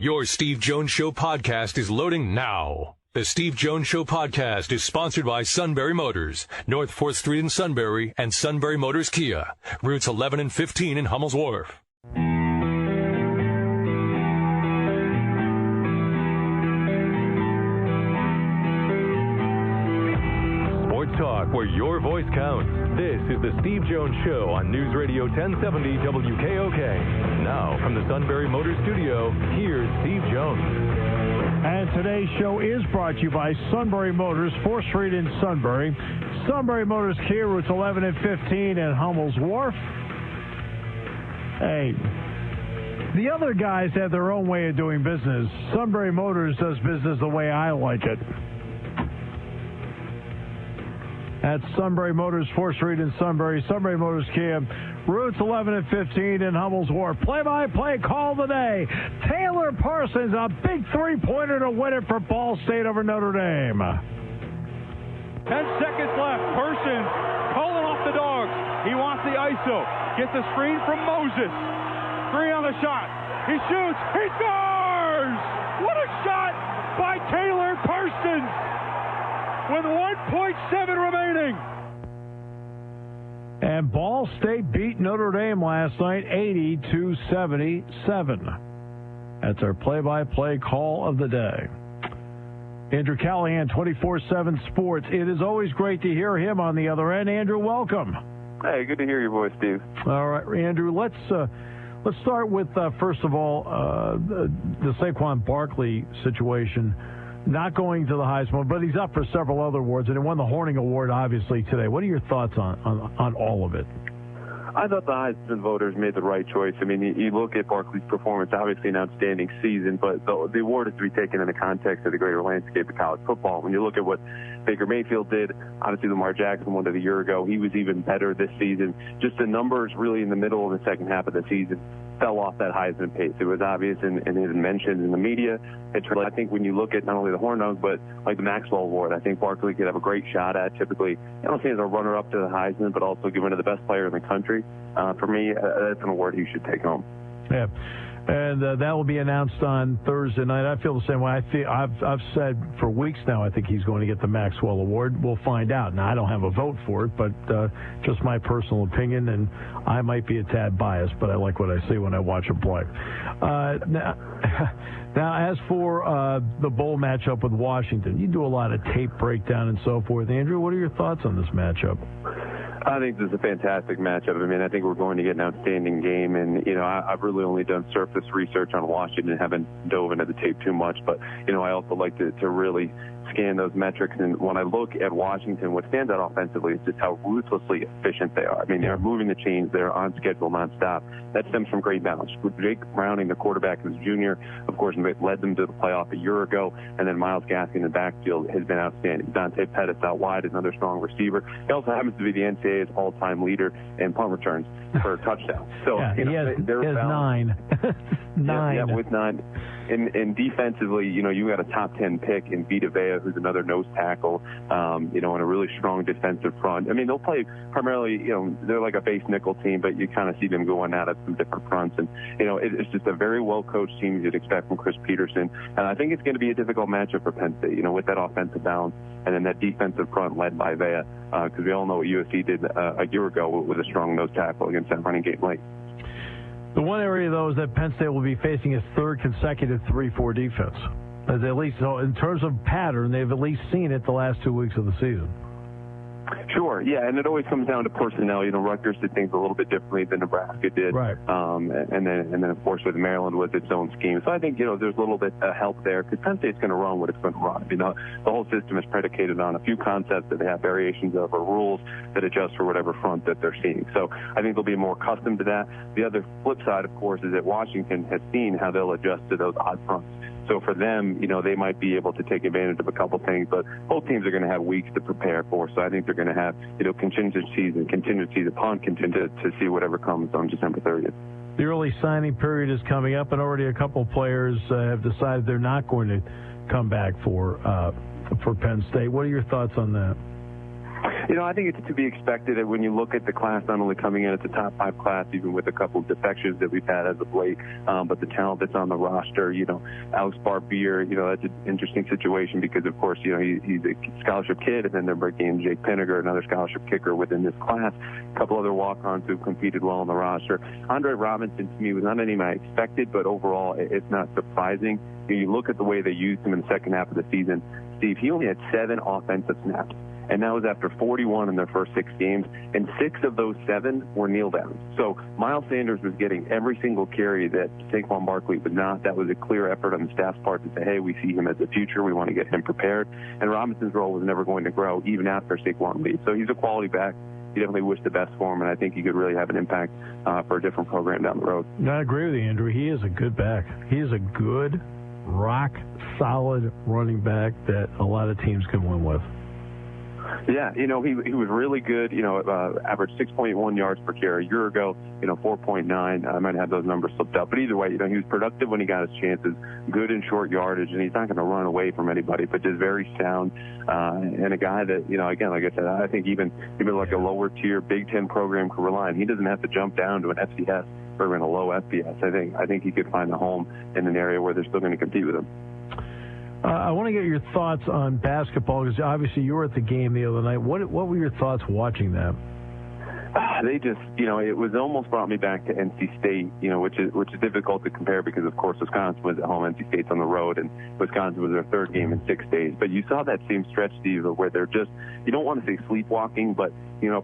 Your Steve Jones Show podcast is loading now. The Steve Jones Show podcast is sponsored by Sunbury Motors, North 4th Street in Sunbury, and Sunbury Motors Kia, routes 11 and 15 in Hummel's Wharf. Sports talk where your voice counts. This is the Steve Jones Show on News Radio 1070 WKOK. Now, from the Sunbury Motors Studio, here's Steve Jones. And today's show is brought to you by Sunbury Motors, 4th Street in Sunbury. Sunbury Motors Kia, routes 11 and 15 in Hummel's Wharf. Hey, the other guys have their own way of doing business. Sunbury Motors does business the way I like it. At Sunbury Motors, 4th Street in Sunbury. Sunbury Motors Kia, routes 11 and 15 in Hummel's Wharf. Play-by-play call of the day. Taylor Parsons, a big three-pointer to win it for Ball State over Notre Dame. 10 seconds left. Parsons calling off the dogs. He wants the ISO. Gets a screen from Moses. 3 on the shot. He shoots. He scores! What a shot by Taylor Parsons! With 1.7 remaining. And Ball State beat Notre Dame last night 80-77. That's our play-by-play call of the day. Andrew Callahan, 24/7 Sports. It is always great to hear him on the other end. Andrew, welcome. Hey, good to hear your voice, Steve. All right, Andrew, let's start with, first of all, the Saquon Barkley situation. Not going to the Heisman, but he's up for several other awards, and he won the Horning Award, obviously, today. What are your thoughts on all of it? I thought the Heisman voters made the right choice. I mean, you look at Barkley's performance, obviously an outstanding season, but the award is to be taken in the context of the greater landscape of college football. When you look at what Baker Mayfield did, obviously Lamar Jackson won it a year ago. He was even better this season. Just the numbers really in the middle of the second half of the season fell off that Heisman pace. It was obvious and it was mentioned in the media. I think when you look at not only the Horn Dog, but like the Maxwell Award, I think Barkley could have a great shot at. Typically, I don't see as a runner-up to the Heisman, but also given to the best player in the country. For me, that's an award he should take home. Yeah, and that will be announced on Thursday night. I feel the same way. I've said for weeks now I think he's going to get the Maxwell Award. We'll find out. Now, I don't have a vote for it, but just my personal opinion, and I might be a tad biased, but I like what I see when I watch him play. Now, as for the bowl matchup with Washington, you do a lot of tape breakdown and so forth. Andrew, what are your thoughts on this matchup? I think this is a fantastic matchup. I mean, I think we're going to get an outstanding game. And, I've really only done surface research on Washington and haven't dove into the tape too much. But, I also like to really scan those metrics. And when I look at Washington, what stands out offensively is just how ruthlessly efficient they are. I mean, they're moving the chains. They're on schedule nonstop. That stems from great balance. With Jake Browning, the quarterback, who's junior, of course, led them to the playoff a year ago. And then Myles Gaskin in the backfield has been outstanding. Dante Pettis out wide, another strong receiver. He also happens to be the NCAA's all-time leader in punt returns for touchdowns. So, yeah, he has 9. 9. Yeah, with 9. And defensively, you got a top 10 pick in Vita Vea, who's another nose tackle, and a really strong defensive front. I mean, they'll play primarily, they're like a base nickel team, but you kind of see them going out at some different fronts. And, it's just a very well-coached team you'd expect from Chris Peterson. And I think it's going to be a difficult matchup for Penn State, with that offensive balance and then that defensive front led by Vea, because we all know what USC did a year ago with a strong nose tackle against that running game late. The one area, though, is that Penn State will be facing its third consecutive 3-4 defense. As at least, so in terms of pattern, they've at least seen it the last 2 weeks of the season. Sure, yeah, and it always comes down to personnel. Rutgers did things a little bit differently than Nebraska did, right? And then of course with Maryland was its own scheme. So I think there's a little bit of help there because Penn State's going to run what it's going to run. The whole system is predicated on a few concepts that they have variations of or rules that adjust for whatever front that they're seeing. So I think they'll be more accustomed to that. The other flip side, of course, is that Washington has seen how they'll adjust to those odd fronts. So for them, they might be able to take advantage of a couple things, but both teams are going to have weeks to prepare for. So I think they're going to have, contingencies upon contingencies to see whatever comes on December 30th. The early signing period is coming up, and already a couple of players have decided they're not going to come back for Penn State. What are your thoughts on that? I think it's to be expected that when you look at the class, not only coming in at the top 5 class, even with a couple of defections that we've had as of late, but the talent that's on the roster, Alex Barbier, that's an interesting situation because, of course, he's a scholarship kid, and then they're bringing in Jake Pinniger, another scholarship kicker within this class, a couple other walk-ons who've competed well on the roster. Andre Robinson, to me, was not anything I expected, but overall, it's not surprising. You look at the way they used him in the second half of the season, Steve, he only had 7 offensive snaps. And that was after 41 in their first 6 games, and 6 of those 7 were kneel downs. So Miles Sanders was getting every single carry that Saquon Barkley was not. That was a clear effort on the staff's part to say, hey, we see him as the future. We want to get him prepared. And Robinson's role was never going to grow, even after Saquon leaves. So he's a quality back. You definitely wish the best for him, and I think he could really have an impact for a different program down the road. I agree with you, Andrew. He is a good back. He is a good, rock-solid running back that a lot of teams can win with. Yeah, he was really good, averaged 6.1 yards per carry a year ago, 4.9. I might have those numbers slipped up. But either way, he was productive when he got his chances, good in short yardage, and he's not going to run away from anybody, but just very sound. And a guy that, again, like I said, I think even like a lower tier Big Ten program could rely on. He doesn't have to jump down to an FCS or in a low FBS. I think he could find a home in an area where they're still going to compete with him. I want to get your thoughts on basketball because obviously you were at the game the other night. What were your thoughts watching that? They just, it was almost brought me back to NC State, which is difficult to compare because, of course, Wisconsin was at home, NC State's on the road, and Wisconsin was their 3rd game in 6 days. But you saw that same stretch, Steve, where they're just, you don't want to say sleepwalking, but,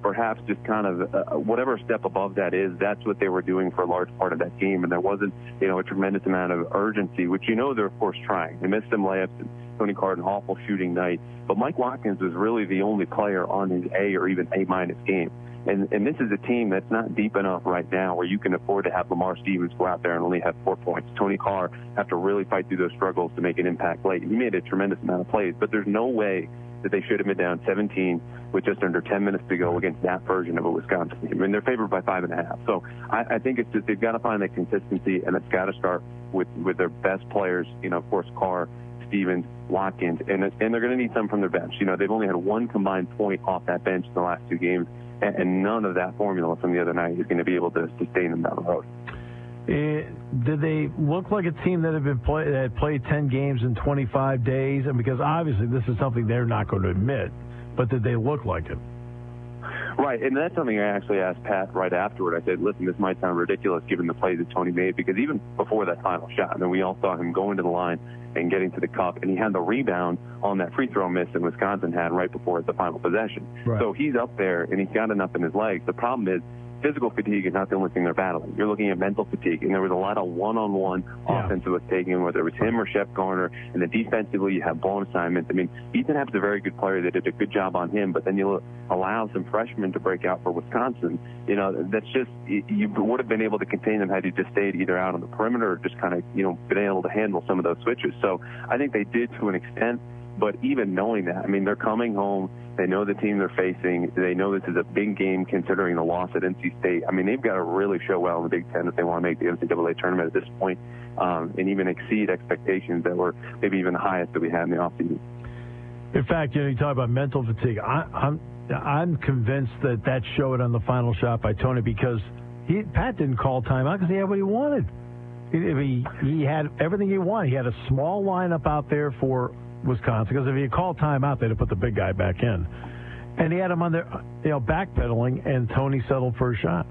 perhaps just kind of whatever step above that is, that's what they were doing for a large part of that game. And there wasn't, a tremendous amount of urgency, which they're, of course, trying. They missed some layups, and Tony Carr had an awful shooting night. But Mike Watkins was really the only player on his A or even A-minus game. And this is a team that's not deep enough right now where you can afford to have Lamar Stevens go out there and only have 4 points. Tony Carr have to really fight through those struggles to make an impact late. He made a tremendous amount of plays, but there's no way that they should have been down 17 with just under 10 minutes to go against that version of a Wisconsin team. I mean, they're favored by 5.5. So I think it's just they've got to find that consistency, and it's got to start with their best players, of course, Carr, Stevens, Watkins, and they're going to need some from their bench. They've only had 1 combined point off that bench in the last 2 games, and none of that formula from the other night is going to be able to sustain them down the road. Did they look like a team that had played 10 games in 25 days? And because obviously this is something they're not going to admit, but did they look like it? Right, and that's something I actually asked Pat right afterward. I said, listen, this might sound ridiculous given the plays that Tony made, because even before that final shot, we all saw him going to the line and getting to the cup, and he had the rebound on that free throw miss that Wisconsin had right before the final possession. Right. So he's up there, and he's got enough in his legs. The problem is physical fatigue is not the only thing they're battling. You're looking at mental fatigue, and there was a lot of one-on-one offense that was taken, whether it was him or Shep Garner, and then defensively you have blown assignments. Ethan Happ's a very good player. They did a good job on him, but then you allow some freshmen to break out for Wisconsin. That's just, you would have been able to contain them had you just stayed either out on the perimeter or just kind of, been able to handle some of those switches. So I think they did to an extent. But even knowing that, they're coming home. They know the team they're facing. They know this is a big game considering the loss at NC State. They've got to really show well in the Big Ten if they want to make the NCAA tournament at this point, and even exceed expectations that were maybe even the highest that we had in the offseason. In fact, you talk about mental fatigue. I'm convinced that showed on the final shot by Tony because Pat didn't call timeout because he had what he wanted. He had everything he wanted. He had a small lineup out there for Wisconsin, because if he had called timeout, they'd have put the big guy back in. And he had him on there, backpedaling, and Tony settled for a shot.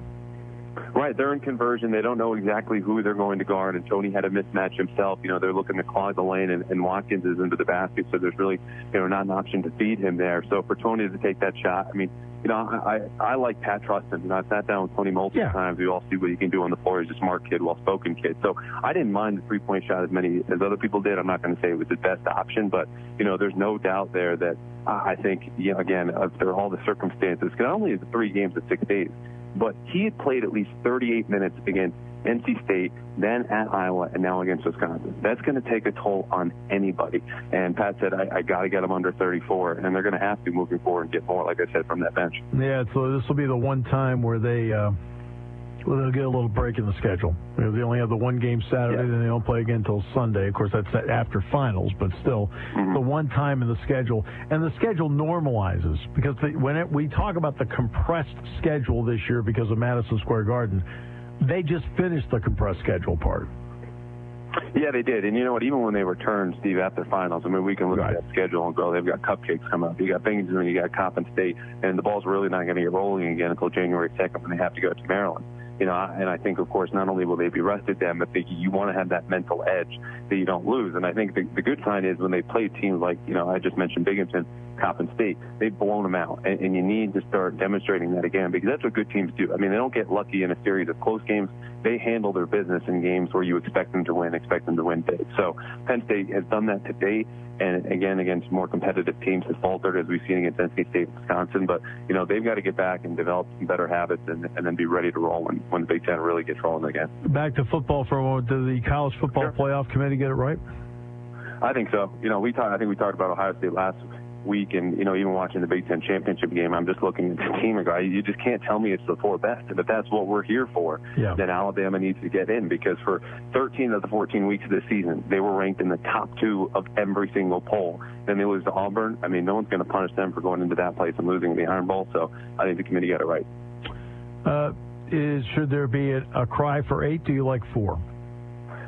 Right, they're in conversion. They don't know exactly who they're going to guard, and Tony had a mismatch himself. They're looking to clog the lane, and Watkins is into the basket, so there's really, not an option to feed him there. So for Tony to take that shot, I like Pat Trustin. I sat down with Tony multiple times. We all see what he can do on the floor. He's a smart kid, well-spoken kid. So I didn't mind the three-point shot as many as other people did. I'm not going to say it was the best option, but, there's no doubt there that I think, again, after all the circumstances, not only is it 3 games in 6 days, but he had played at least 38 minutes against NC State, then at Iowa, and now against Wisconsin. That's going to take a toll on anybody. And Pat said, I got to get them under 34, and they're going to have to moving forward and get more, like I said, from that bench. Yeah, so this will be the one time where they Well, they'll get a little break in the schedule. They only have the one game Saturday, then they don't play again until Sunday. Of course, that's after finals, but still, the one time in the schedule. And the schedule normalizes because we talk about the compressed schedule this year because of Madison Square Garden, they just finished the compressed schedule part. Yeah, they did. And you know what? Even when they returned, Steve, after finals, I mean, we can look at that schedule and go, they've got cupcakes coming up. You got Binghamton, you got Penn State, and the ball's really not going to get rolling again until January 2nd when they have to go to Maryland. You know, and I think, of course, not only will they be rested then, but you want to have that mental edge that you don't lose. And I think the good sign is when they play teams like, you know, I just mentioned Binghamton, Penn State, they've blown them out. And you need to start demonstrating that again because that's what good teams do. I mean, they don't get lucky in a series of close games. They handle their business in games where you expect them to win big. So Penn State has done that to date. And again, against more competitive teams has faltered, as we've seen against NC State and Wisconsin. But, you know, they've got to get back and develop some better habits and then be ready to roll when the Big Ten really gets rolling again. Back to football for a moment. Did the College Football Playoff Committee get it right? I think so. You know, I think we talked about Ohio State last week, and, you know, even watching the Big Ten championship game, I'm just looking at the team and go, you just can't tell me it's the four best. And if that's what we're here for, then Alabama needs to get in because for 13 of the 14 weeks of the season, they were ranked in the top 2 of every single poll. Then they lose to Auburn. I mean, no one's going to punish them for going into that place and losing the Iron Bowl. So I think the committee got it right. Should there be a cry for 8? Do you like 4?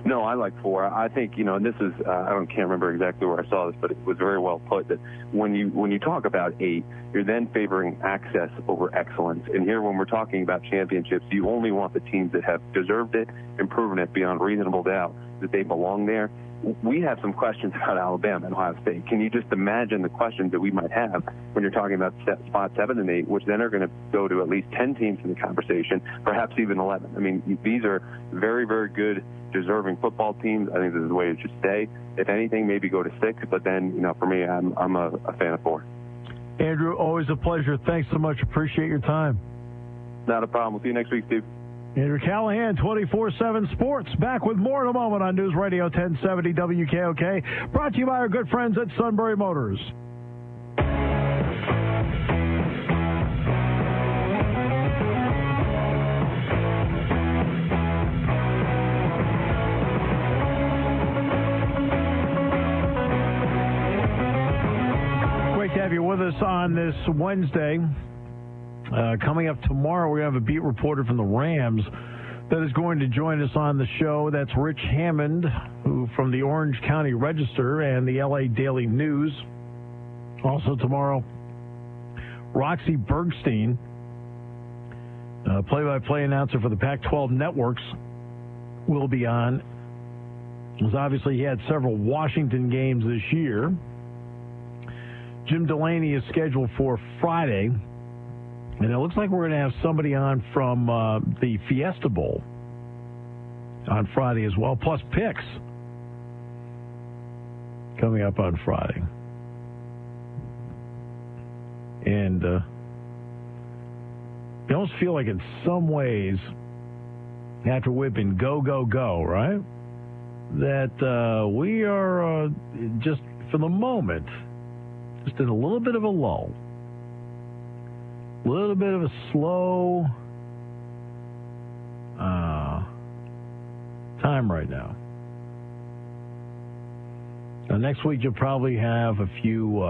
No, I like 4. I think, you know, and this is, can't remember exactly where I saw this, but it was very well put that when you talk about 8, you're then favoring access over excellence. And here when we're talking about championships, you only want the teams that have deserved it and proven it beyond reasonable doubt that they belong there. We have some questions about Alabama and Ohio State. Can you just imagine the questions that we might have when you're talking about spots 7 and 8, which then are going to go to at least 10 teams in the conversation, perhaps even 11. I mean, these are very, very good, deserving football teams. I think this is the way it should stay. If anything, maybe go to 6, but then, you know, for me, I'm a fan of 4. Andrew, always a pleasure. Thanks so much. Appreciate your time. Not a problem. We'll see you next week, Steve. Andrew Callahan, 24/7 Sports. Back with more in a moment on News Radio 1070 WKOK. Brought to you by our good friends at Sunbury Motors. Great to have you with us on this Wednesday. Coming up tomorrow, we have a beat reporter from the Rams that is going to join us on the show. That's Rich Hammond, who from the Orange County Register and the LA Daily News. Also tomorrow, Roxy Bergstein, play-by-play announcer for the Pac-12 networks, will be on. Because obviously he had several Washington games this year. Jim Delaney is scheduled for Friday. And it looks like we're going to have somebody on from the Fiesta Bowl on Friday as well, plus picks coming up on Friday. And you almost feel like in some ways, after we've been go, go, go, right, that we are just, for the moment, just in a little bit of a lull. A little bit of a slow time right now. Now, next week you'll probably have a few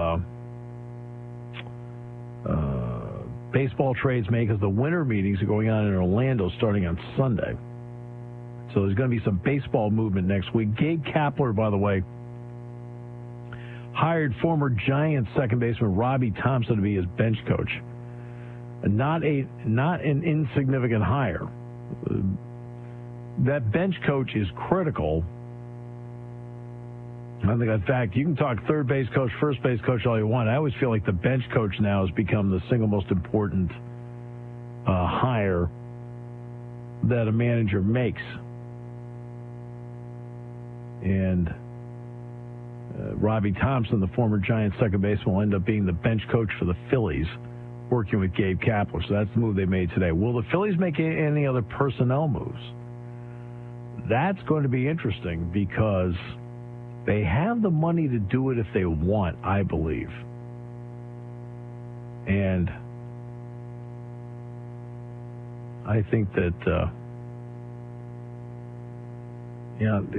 baseball trades made because the winter meetings are going on in Orlando starting on Sunday. So there's going to be some baseball movement next week. Gabe Kapler, by the way, hired former Giants second baseman Robbie Thompson to be his bench coach. Not an insignificant hire. That bench coach is critical. I think, in fact, you can talk third base coach, first base coach all you want. I always feel like the bench coach now has become the single most important hire that a manager makes. And Robbie Thompson, the former Giants second baseman, will end up being the bench coach for the Phillies, working with Gabe Kapler. So that's the move they made today. Will the Phillies make any other personnel moves? That's going to be interesting because they have the money to do it if they want, I believe. And I think that,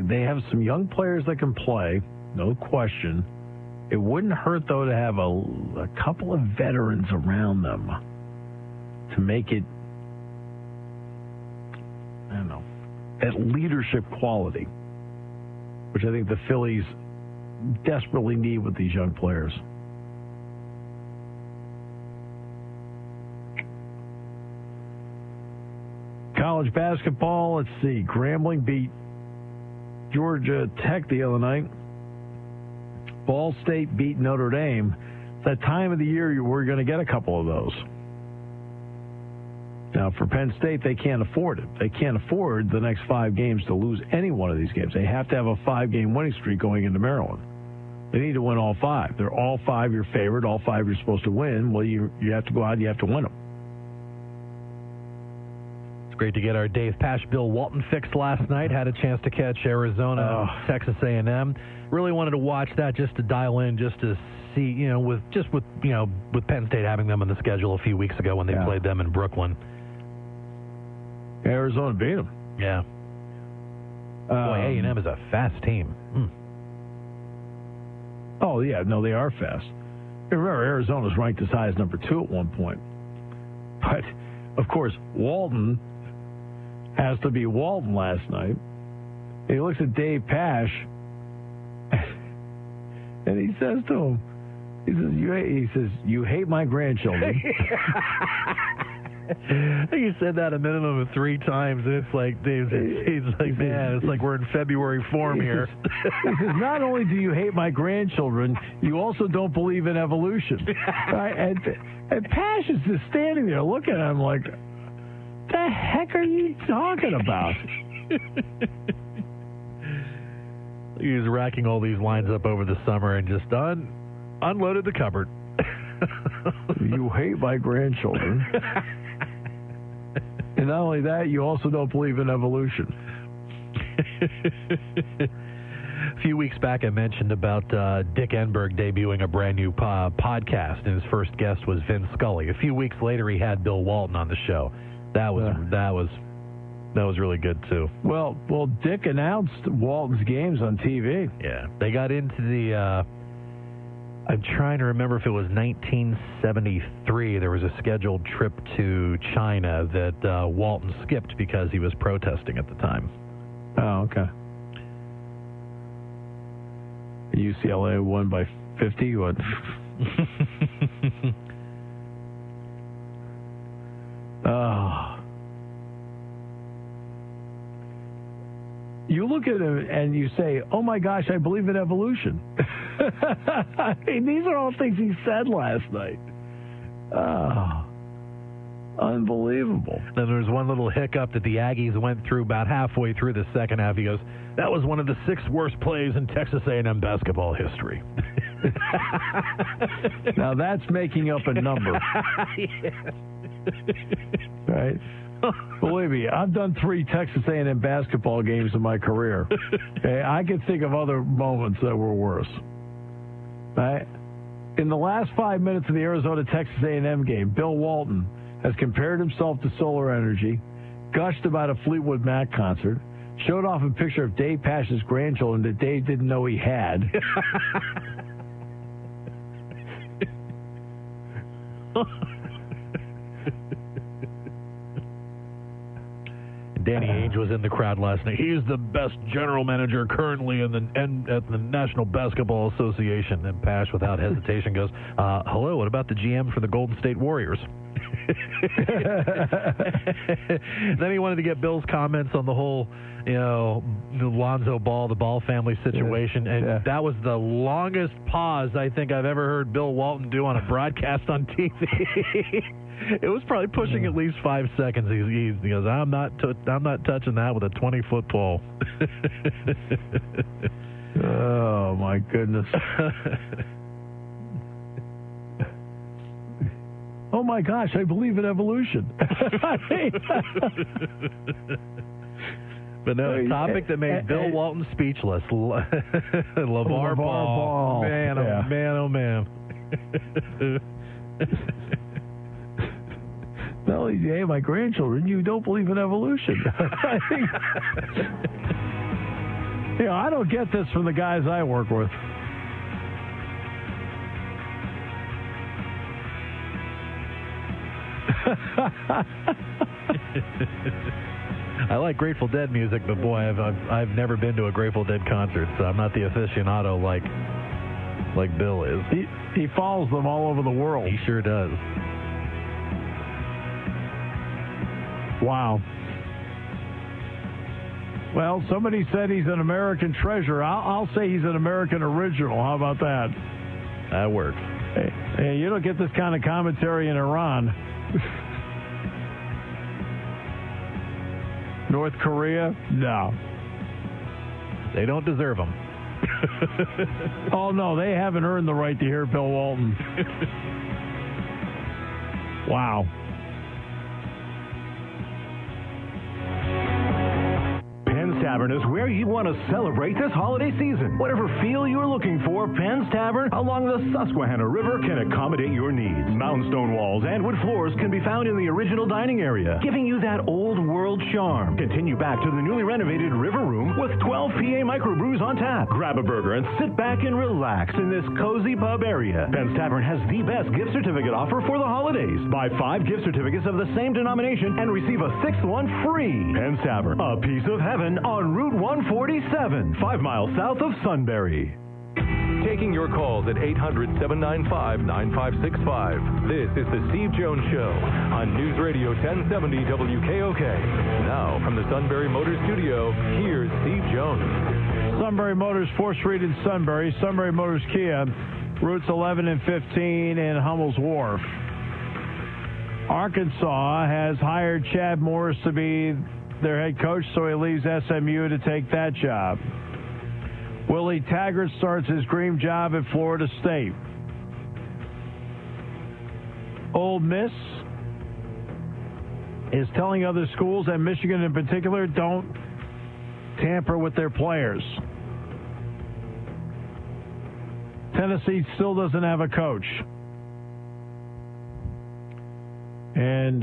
they have some young players that can play, no question. It wouldn't hurt, though, to have a couple of veterans around them to make it, I don't know, that leadership quality, which I think the Phillies desperately need with these young players. College basketball, let's see. Grambling beat Georgia Tech the other night. Ball State beat Notre Dame. It's that time of the year we're going to get a couple of those. Now, for Penn State, they can't afford it. They can't afford the next 5 games to lose any one of these games. They have to have a 5-game winning streak going into Maryland. They need to win all 5. They're all 5 your favorite, all 5 you're supposed to win. Well, you have to go out and you have to win them. Great to get our Dave Pash, Bill Walton fix last night. Had a chance to catch Arizona, Texas A&M. Really wanted to watch that just to dial in, just to see, with Penn State having them on the schedule a few weeks ago when they played them in Brooklyn. Arizona beat them. Yeah. Boy, A&M is a fast team. Oh, yeah. No, they are fast. Remember, Arizona's ranked as high as number 2 at one point. But, of course, Walton has to be Walton last night. He looks at Dave Pash, and he says to him, he says, you hate my grandchildren. I think he said that a minimum of 3 times. And it's like, Dave, he's like, man, it's like we're in February form here. He says, not only do you hate my grandchildren, you also don't believe in evolution. Right? And Pash is just standing there looking at him like, the heck are you talking about? He was racking all these lines up over the summer and just unloaded the cupboard. You hate my grandchildren. And not only that, you also don't believe in evolution. A few weeks back, I mentioned about Dick Enberg debuting a brand new podcast, and his first guest was Vin Scully. A few weeks later, he had Bill Walton on the show. That was really good too. Well, Dick announced Walton's games on TV. Yeah, they got into the. I'm trying to remember if it was 1973. There was a scheduled trip to China that Walton skipped because he was protesting at the time. Oh, okay. UCLA won by 50. What? You look at him and you say, oh my gosh, I believe in evolution. I mean, these are all things he said last night. Unbelievable. Then there was one little hiccup that the Aggies went through about halfway through the second half. He goes, that was one of the 6 worst plays in Texas A&M basketball history. Now that's making up a number. Right? Believe me, I've done 3 Texas A&M basketball games in my career. Okay? I can think of other moments that were worse. Right? In the last 5 minutes of the Arizona-Texas A&M game, Bill Walton has compared himself to Solar Energy, gushed about a Fleetwood Mac concert, showed off a picture of Dave Pash's grandchildren that Dave didn't know he had. Danny Ainge was in the crowd last night. He's the best general manager currently at the National Basketball Association. And Pash, without hesitation, goes, hello, what about the GM for the Golden State Warriors? Then he wanted to get Bill's comments on the whole, the Lonzo Ball, the Ball family situation. And that was the longest pause I think I've ever heard Bill Walton do on a broadcast on TV. It was probably pushing at least 5 seconds. He goes, I'm not touching that with a 20-foot pole. Oh my goodness. Oh my gosh, I believe in evolution. But no, a topic that made Bill Walton speechless. LeVar Ball. Man, oh man, oh man. No, hey, my grandchildren, you don't believe in evolution. I think, I don't get this from the guys I work with. I like Grateful Dead music, but boy, I've never been to a Grateful Dead concert, so I'm not the aficionado like Bill is. He follows them all over the world. He sure does. Wow. Well, somebody said he's an American treasure. I'll say he's an American original. How about that? That works. Hey, you don't get this kind of commentary in Iran. North Korea? No. They don't deserve them. Oh, no, they haven't earned the right to hear Bill Walton. Wow. Tavern is where you want to celebrate this holiday season. Whatever feel you're looking for, Penn's Tavern along the Susquehanna River can accommodate your needs. Mountain stone walls and wood floors can be found in the original dining area, giving you that old world charm. Continue back to the newly renovated River Room with 12 PA microbrews on tap. Grab a burger and sit back and relax in this cozy pub area. Penn's Tavern has the best gift certificate offer for the holidays. Buy 5 gift certificates of the same denomination and receive a 6th one free. Penn's Tavern, a piece of heaven on Route 147, 5 miles south of Sunbury. Taking your calls at 800-795-9565. This is the Steve Jones Show on News Radio 1070 WKOK. Now, from the Sunbury Motors Studio, here's Steve Jones. Sunbury Motors, 4th Street in Sunbury. Sunbury Motors Kia, routes 11 and 15 in Hummel's Wharf. Arkansas has hired Chad Morris to be their head coach, so he leaves SMU to take that job. Willie Taggart starts his dream job at Florida State. Ole Miss is telling other schools, and Michigan in particular, don't tamper with their players. Tennessee still doesn't have a coach. And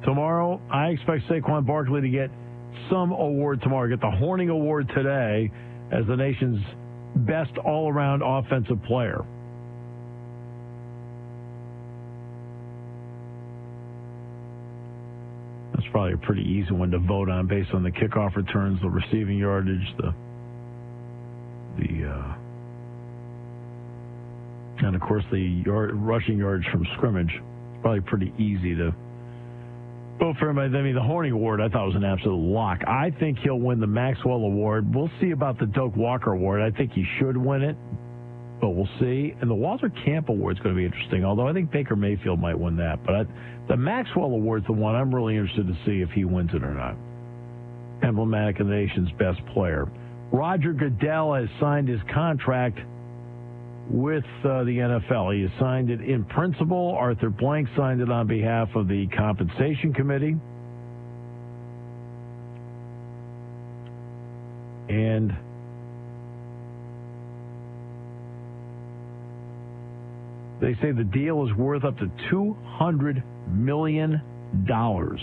tomorrow, I expect Saquon Barkley to get some award tomorrow. Get the Horning Award today as the nation's best all-around offensive player. That's probably a pretty easy one to vote on based on the kickoff returns, the receiving yardage, and of course the rushing yards from scrimmage. It's probably pretty easy to vote for him. I mean, the Horning Award I thought was an absolute lock. I think he'll win the Maxwell Award. We'll see about the Doak Walker Award. I think he should win it, but we'll see. And the Walter Camp Award is going to be interesting, although I think Baker Mayfield might win that. But the Maxwell Award is the one I'm really interested to see if he wins it or not. Emblematic of the nation's best player. Roger Goodell has signed his contract with the NFL. He has signed it in principle. Arthur Blank signed it on behalf of the Compensation Committee. And they say the deal is worth up to $200 million. How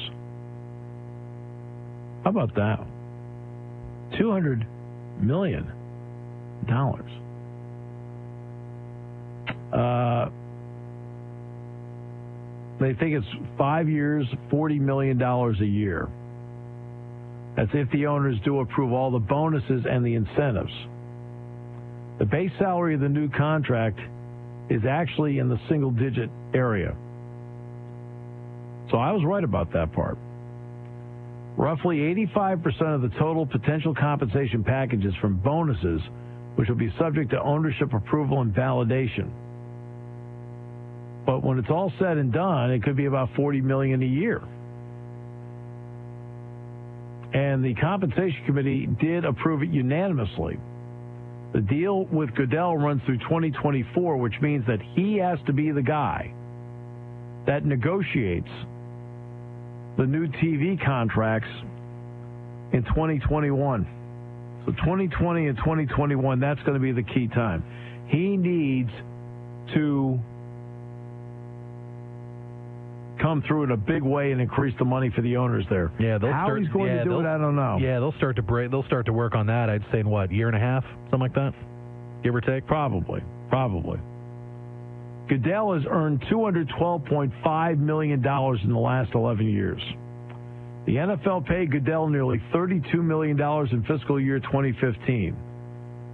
about that? $200 million. They think it's 5 years, $40 million a year. That's if the owners do approve all the bonuses and the incentives. The base salary of the new contract is actually in the single-digit area. So I was right about that part. Roughly 85% of the total potential compensation package is from bonuses, which will be subject to ownership approval and validation. But when it's all said and done, it could be about $40 million a year. And the Compensation Committee did approve it unanimously. The deal with Goodell runs through 2024, which means that he has to be the guy that negotiates the new TV contracts in 2021. So 2020 and 2021, that's going to be the key time. He needs to come through in a big way and increase the money for the owners there. Yeah, How he's going to do it, I don't know. Yeah, they'll start to work on that. I'd say in year and a half, something like that, give or take. Probably. Goodell has earned $212.5 million in the last 11 years. The NFL paid Goodell nearly $32 million in fiscal year 2015,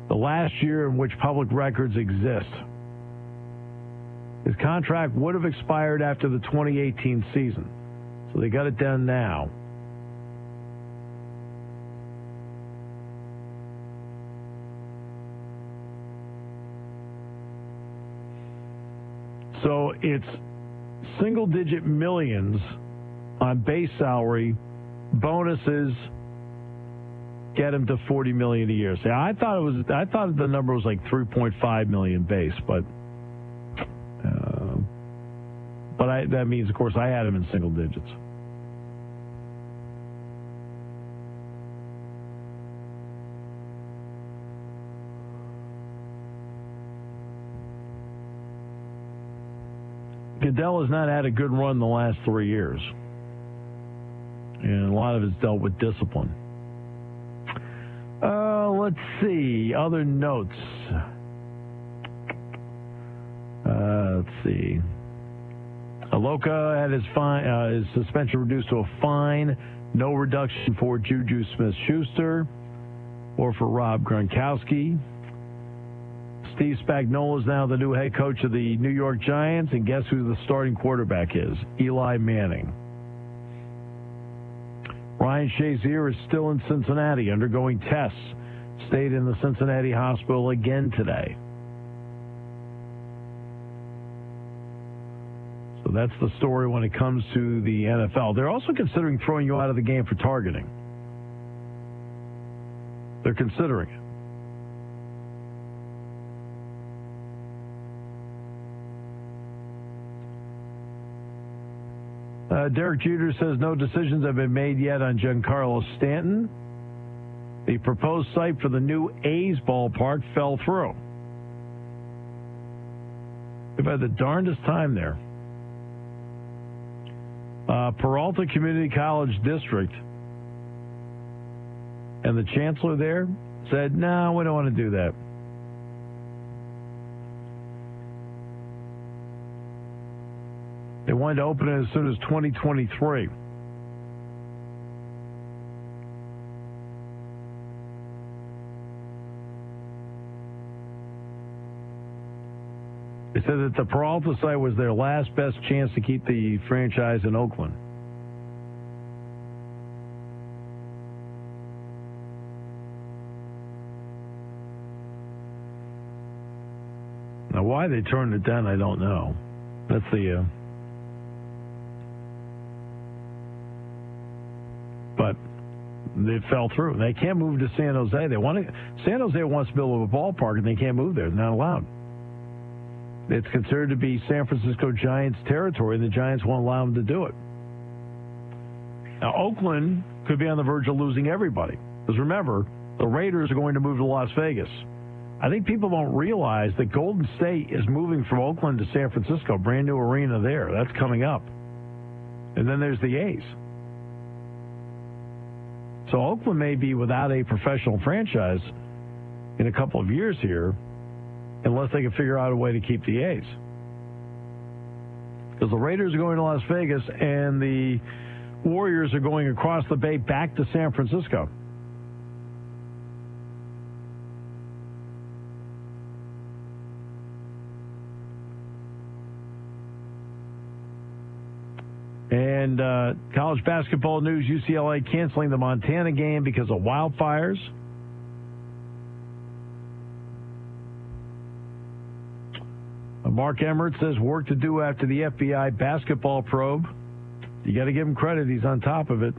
the last year in which public records exist. His contract would have expired after the 2018 season, so they got it done now. So it's single-digit millions on base salary, bonuses get him to $40 million a year. So I thought the number was like $3.5 million base, but that means, of course, I had him in single digits. Goodell has not had a good run the last 3 years, and a lot of it's dealt with discipline. Let's see. Other notes. Let's see. Aloha had his suspension reduced to a fine. No reduction for Juju Smith-Schuster or for Rob Gronkowski. Steve Spagnuolo is now the new head coach of the New York Giants, and guess who the starting quarterback is? Eli Manning. Ryan Shazier is still in Cincinnati undergoing tests. Stayed in the Cincinnati hospital again today. So that's the story when it comes to the NFL. They're also considering throwing you out of the game for targeting. They're considering it. Derek Jeter says no decisions have been made yet on Giancarlo Stanton. The proposed site for the new A's ballpark fell through. They've had the darndest time there. Peralta Community College District and the chancellor there said, no, we don't want to do that. They wanted to open it as soon as 2023. They said that the Peralta site was their last best chance to keep the franchise in Oakland. Now, why they turned it down, I don't know. That's the... But it fell through. They can't move to San Jose. San Jose wants to build a ballpark, and they can't move there. They're not allowed. It's considered to be San Francisco Giants territory, and the Giants won't allow them to do it. Now, Oakland could be on the verge of losing everybody. Because remember, the Raiders are going to move to Las Vegas. I think people don't realize that Golden State is moving from Oakland to San Francisco, brand new arena there. That's coming up. And then there's the A's. So Oakland may be without a professional franchise in a couple of years here, unless they can figure out a way to keep the A's. Because the Raiders are going to Las Vegas, and the Warriors are going across the bay back to San Francisco. And college basketball news, UCLA canceling the Montana game because of wildfires. Mark Emmert says work to do after the FBI basketball probe. You got to give him credit. He's on top of it.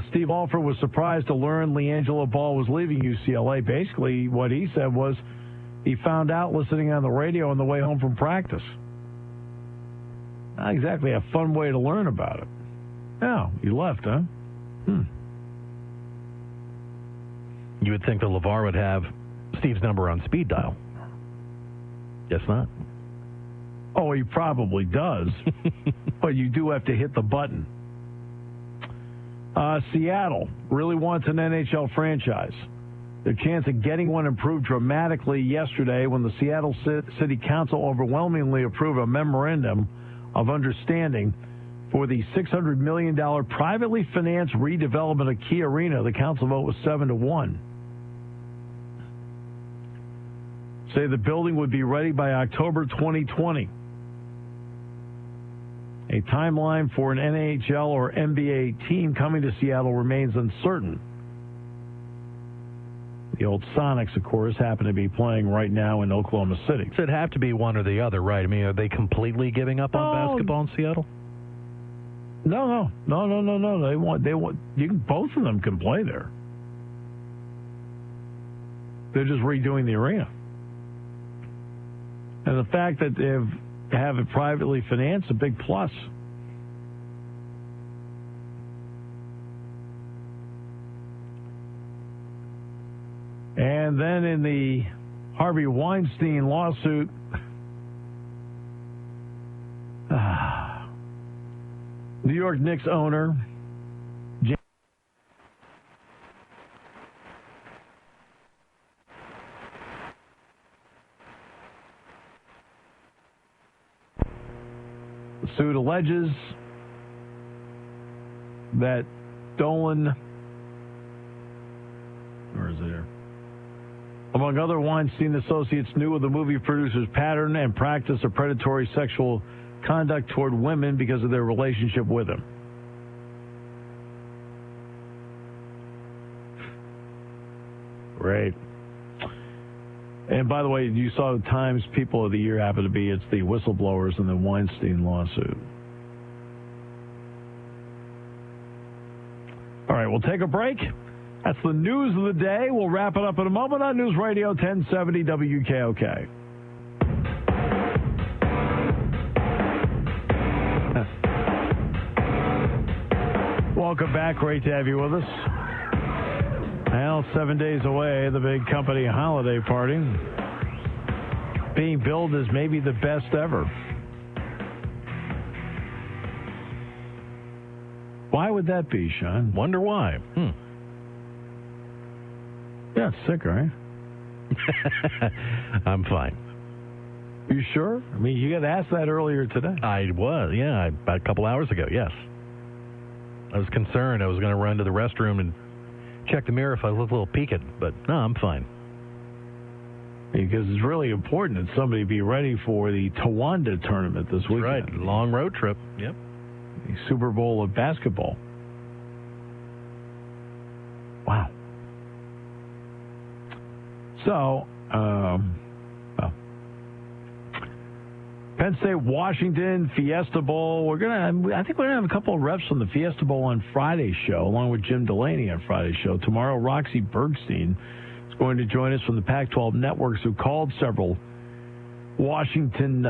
Steve Alford was surprised to learn LiAngelo Ball was leaving UCLA. Basically, what he said was he found out listening on the radio on the way home from practice. Not exactly a fun way to learn about it. Oh, he left, huh? You would think that LeVar would have Steve's number on speed dial. Guess not. Oh, he probably does, but you do have to hit the button. Seattle really wants an NHL franchise. Their chance of getting one improved dramatically yesterday when the Seattle City Council overwhelmingly approved a memorandum of understanding for the $600 million privately financed redevelopment of Key Arena. The council vote was 7-1. Say the building would be ready by October 2020. A timeline for an NHL or NBA team coming to Seattle remains uncertain. The old Sonics, of course, happen to be playing right now in Oklahoma City. So it'd have to be one or the other, right? I mean, are they completely giving up on basketball in Seattle? No. They want. Both of them can play there. They're just redoing the arena. And the fact that they have it privately financed, a big plus. And then in the Harvey Weinstein lawsuit, New York Knicks owner the suit alleges that Dolan, where is it here? Among other Weinstein associates, knew of the movie producer's pattern and practice of predatory sexual conduct toward women because of their relationship with him. Great. And by the way, you saw the Times People of the Year happen to be, it's the whistleblowers in the Weinstein lawsuit. All right, we'll take a break. That's the news of the day. We'll wrap it up in a moment on News Radio 1070 WKOK. Welcome back. Great to have you with us. Well, 7 days away, the big company holiday party being billed as maybe the best ever. Why would that be, Sean? Wonder why. Yeah, it's sick, right? I'm fine. You sure? I mean, you got asked that earlier today. I was, yeah, about a couple hours ago, yes. I was concerned I was going to run to the restroom and check the mirror if I looked a little peaked, but no, I'm fine. Because it's really important that somebody be ready for the Towanda tournament this weekend. Right, long road trip. Yep. The Super Bowl of basketball. Wow. So, Penn State, Washington, Fiesta Bowl. I think we're gonna have a couple of reps from the Fiesta Bowl on Friday's show, along with Jim Delaney on Friday's show. Tomorrow, Roxy Bergstein is going to join us from the Pac-12 networks, who called several Washington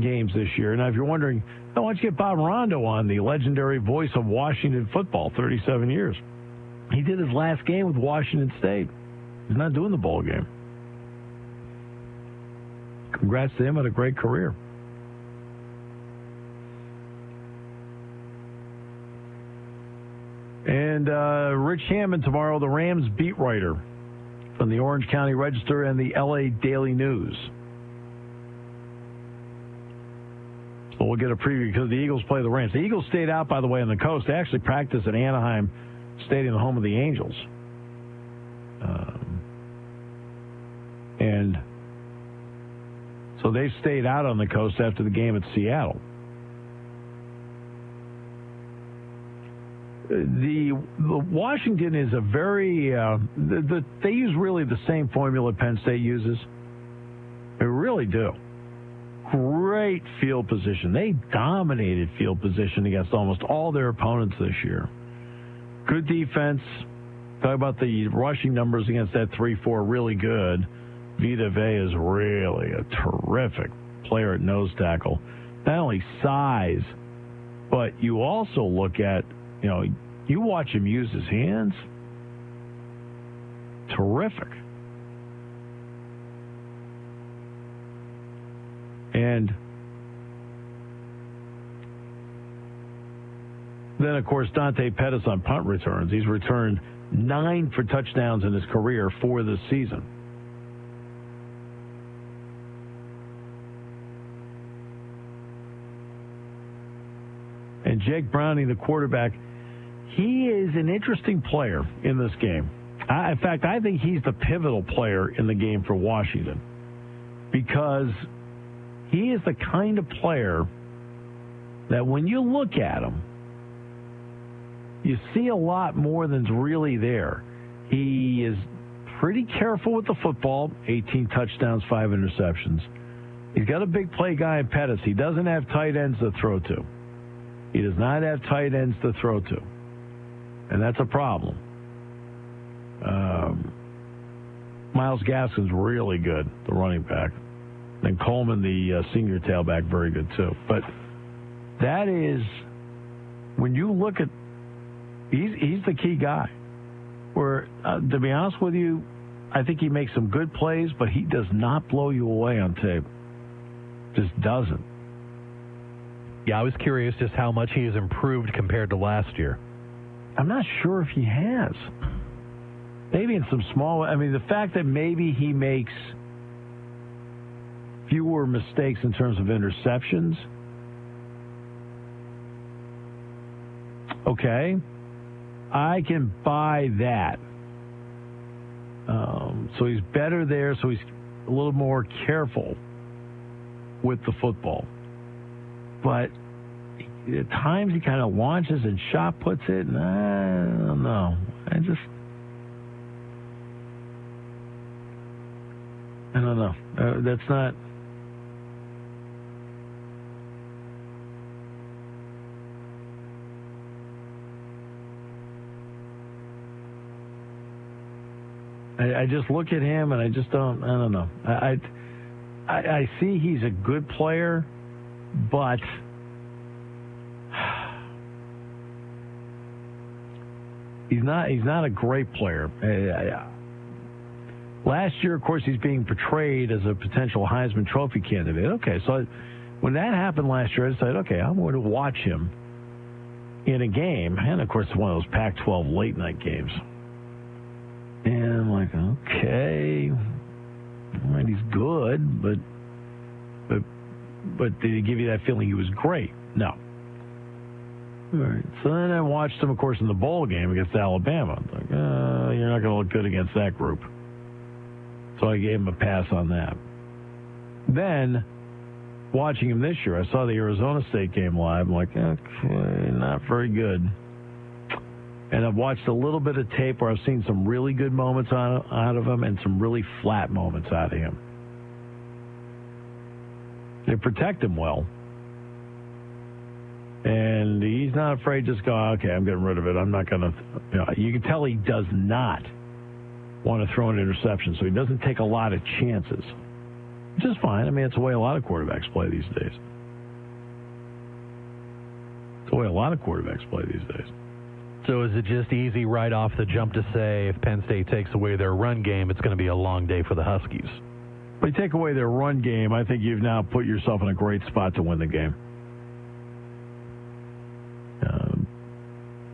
games this year. Now, if you're wondering, why don't you get Bob Rondo on, the legendary voice of Washington football, 37 years? He did his last game with Washington State. He's not doing the bowl game. Congrats to him on a great career. And Rich Hammond tomorrow, the Rams beat writer from the Orange County Register and the LA Daily News. So we'll get a preview because the Eagles play the Rams. The Eagles stayed out, by the way, on the coast. They actually practiced at Anaheim Stadium, the home of the Angels. And so they stayed out on the coast after the game at Seattle. The Washington is a very they use really the same formula Penn State uses. They really do. Great field position. They dominated field position against almost all their opponents this year. Good defense. Talk about the rushing numbers against that 3-4, really good. Vita Vea is really a terrific player at nose tackle. Not only size, but you also look at, you watch him use his hands. Terrific. And then, of course, Dante Pettis on punt returns. He's returned 9 for touchdowns in his career for this season. And Jake Browning, the quarterback, he is an interesting player in this game. In fact, I think he's the pivotal player in the game for Washington because he is the kind of player that when you look at him, you see a lot more than's really there. He is pretty careful with the football, 18 touchdowns, 5 interceptions. He's got a big play guy in Pettis. He doesn't have tight ends to throw to. He does not have tight ends to throw to. And that's a problem. Myles Gaskin's really good, the running back. And Coleman, the senior tailback, very good too. But that is, when you look at, he's the key guy. Where, to be honest with you, I think he makes some good plays, but he does not blow you away on tape. Just doesn't. Yeah, I was curious just how much he has improved compared to last year. I'm not sure if he has. Maybe in some small... I mean, the fact that maybe he makes fewer mistakes in terms of interceptions. Okay. I can buy that. So he's better there, so he's a little more careful with the football. But at times he kind of launches and shot puts it, and I don't know. I don't know. That's not... I just look at him and I just don't know. I see he's a good player, but he's not a great player. Last year, of course, he's being portrayed as a potential Heisman Trophy candidate. Okay, so when that happened last year, I decided, okay, I'm going to watch him in a game. And, of course, it's one of those Pac-12 late-night games. And I'm like, okay, all right, he's good, but did he give you that feeling he was great? No. All right. So then I watched him, of course, in the bowl game against Alabama. I was like, you're not going to look good against that group. So I gave him a pass on that. Then, watching him this year, I saw the Arizona State game live. I'm like, okay, not very good. And I've watched a little bit of tape where I've seen some really good moments out of him and some really flat moments out of him. They protect him well. And he's not afraid to just go, okay, I'm getting rid of it. I'm not going to, you can tell he does not want to throw an interception, so he doesn't take a lot of chances. Which is fine. I mean, it's the way a lot of quarterbacks play these days. It's the way a lot of quarterbacks play these days. So is it just easy right off the jump to say if Penn State takes away their run game, it's going to be a long day for the Huskies? If you take away their run game, I think you've now put yourself in a great spot to win the game.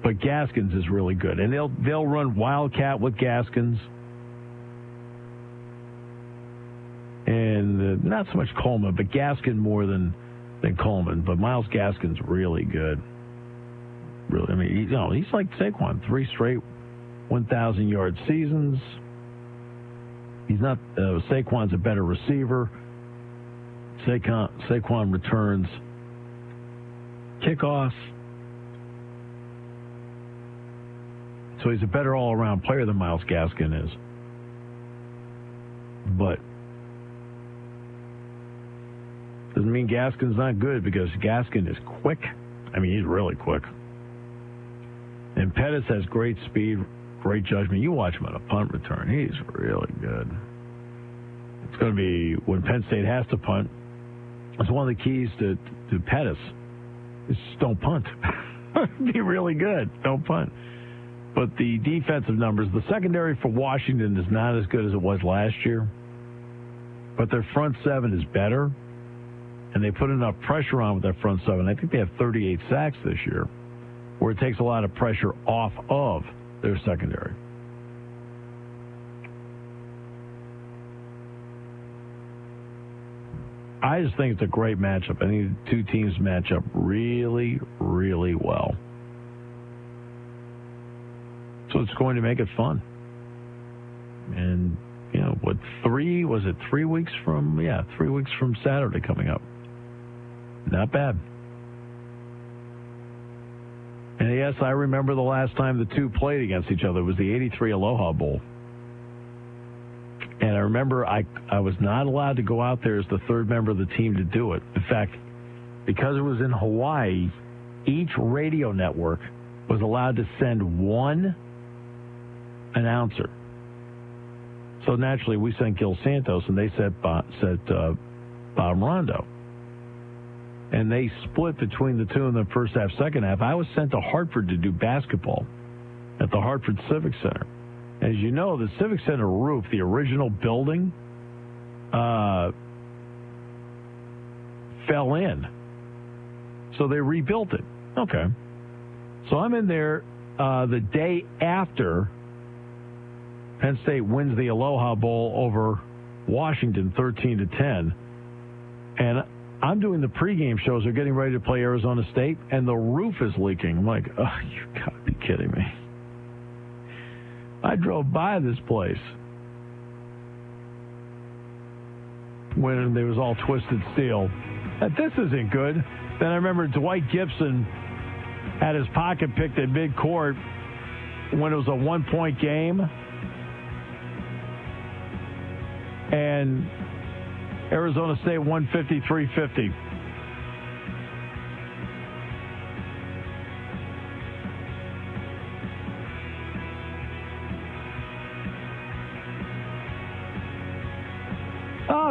But Gaskins is really good, and they'll run Wildcat with Gaskins, and not so much Coleman, but Gaskin more than Coleman. But Myles Gaskin's really good. Really, I mean, he's like Saquon, 3 straight 1,000-yard seasons. He's not. Saquon's a better receiver. Saquon returns kickoffs. So he's a better all-around player than Myles Gaskin is. But doesn't mean Gaskin's not good, because Gaskin is quick. I mean, he's really quick. And Pettis has great speed, great judgment. You watch him on a punt return. He's really good. It's going to be, when Penn State has to punt, it's one of the keys to Pettis is just don't punt. Be really good. Don't punt. But the defensive numbers, the secondary for Washington is not as good as it was last year. But their front seven is better. and they put enough pressure on with that front seven. I think they have 38 sacks this year, where it takes a lot of pressure off of their secondary. I just think it's a great matchup. I think the two teams match up really, really well. So it's going to make it fun. And, 3 weeks from? Yeah, 3 weeks from Saturday coming up. Not bad. And yes, I remember the last time the two played against each other. It was the 83 Aloha Bowl. And I remember I was not allowed to go out there as the third member of the team to do it. In fact, because it was in Hawaii, each radio network was allowed to send one announcer. So naturally, we sent Gil Santos, and they sent Bob Rondo. And they split between the two in the first half, second half. I was sent to Hartford to do basketball at the Hartford Civic Center. As you know, the Civic Center roof, the original building, fell in. So they rebuilt it. Okay. So I'm in there the day after Penn State wins the Aloha Bowl over Washington 13-10. And I'm doing the pregame shows. They're getting ready to play Arizona State, and the roof is leaking. I'm like, oh, you got to be kidding me. I drove by this place when it was all twisted steel. This isn't good. Then I remember Dwight Gibson had his pocket picked at midcourt when it was a 1-point game. And Arizona State won 53-50.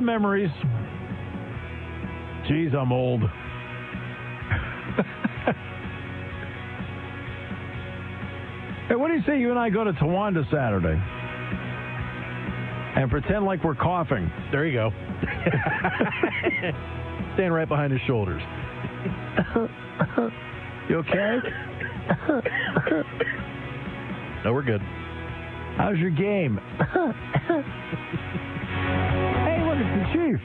Memories. Geez, I'm old. Hey, what do you say you and I go to Towanda Saturday and pretend like we're coughing? There you go. Stand right behind his shoulders. You okay? No, we're good. How's your game? It's the Chief.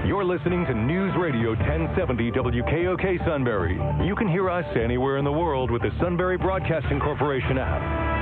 You're listening to News Radio 1070 WKOK Sunbury. You can hear us anywhere in the world with the Sunbury Broadcasting Corporation app.